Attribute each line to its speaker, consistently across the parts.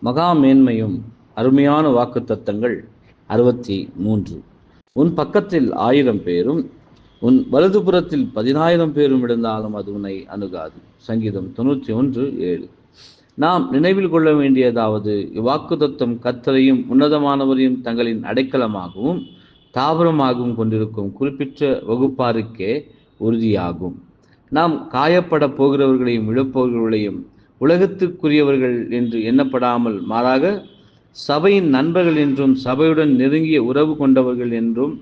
Speaker 1: மகா மேன்மையும் அருமையான வாக்குத்தத்தங்கள் 63. உன் பக்கத்தில் 1000 பேரும் உன் வலதுபுறத்தில் 10,000 பேரும் இருந்தாலும் அது உன்னை அணுகாது. சங்கீதம் 91:7. நாம் நினைவில் கொள்ள வேண்டியதாவது, இவ்வாக்குத்தத்தம் கர்த்தரையும் உன்னதமானவரையும் தங்களின் அடைக்கலமாகவும் தாவரமாகவும் கொண்டிருக்கும் குறிப்பிட்ட வகுப்பாருக்கே உறுதியாகும். நாம் காயப்பட போகிறவர்களையும் இழப்பவர்களையும் உலகத்திற்குரியவர்கள் என்று எண்ணப்படாமல், மாறாக சபையின் நண்பர்கள் என்றும் சபையுடன் நெருங்கிய உறவு கொண்டவர்கள் என்றும்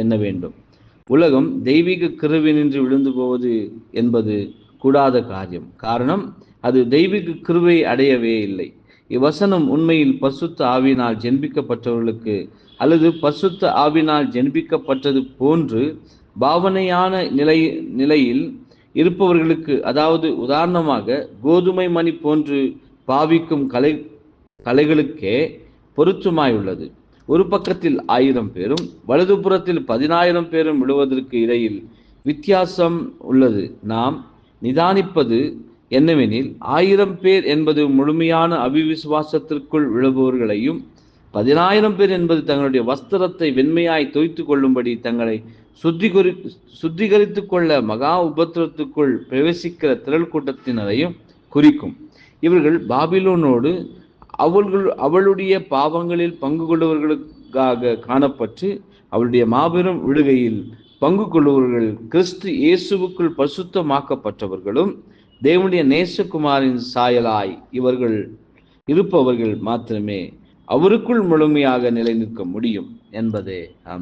Speaker 1: எண்ண வேண்டும். உலகம் தெய்வீக கிருபையினின்று விழுந்து போவது என்பது கூடாத காரியம். காரணம், அது தெய்வீக கிருபை அடையவே இல்லை. இவ்வசனம் உண்மையில் பரிசுத்த ஆவியினால் ஜெனிப்பிக்கப்பட்டவர்களுக்கு அல்லது பரிசுத்த ஆவியினால் ஜெனிப்பிக்கப்பட்டது போன்று பாவனையான நிலையில் இருப்பவர்களுக்கு, அதாவது உதாரணமாக கோதுமை மணி போன்று பாவிக்கும் கலைகளுக்கே பொருத்தமாயுள்ளது. ஒரு பக்கத்தில் 1000 பேரும் வலதுபுறத்தில் 10,000 பேரும் விழுவதற்கு இடையில் வித்தியாசம் உள்ளது. நாம் நிதானிப்பது என்னவெனில், 1000 பேர் என்பது முழுமையான அவிவிசுவாசத்திற்குள் விழுபவர்களையும், 10,000 பேர் என்பது தங்களுடைய வஸ்திரத்தை வெண்மையாய் தோய்த்து கொள்ளும்படி தங்களை சுத்திகரித்து கொள்ள மகா உபத்திரத்துக்குள் பிரவேசிக்கிற திரள் கூட்டத்தினரையும் குறிக்கும். இவர்கள் பாபிலோனோடு அவளுடைய பாவங்களில் பங்கு கொள்ளுவர்களுக்காக காணப்பட்டு, அவளுடைய மாபெரும் விடுகையில் பங்கு கொள்ளுவர்கள் கிறிஸ்து இயேசுவுக்குள் பரிசுத்தமாக்கப்பட்டவர்களும் தேவனுடைய நேசகுமாரின் சாயலாய் இவர்கள் இருப்பவர்கள் மாத்திரமே அவருக்குள் முழுமையாக நிலை நிற்க முடியும் என்பதே ஆமென்.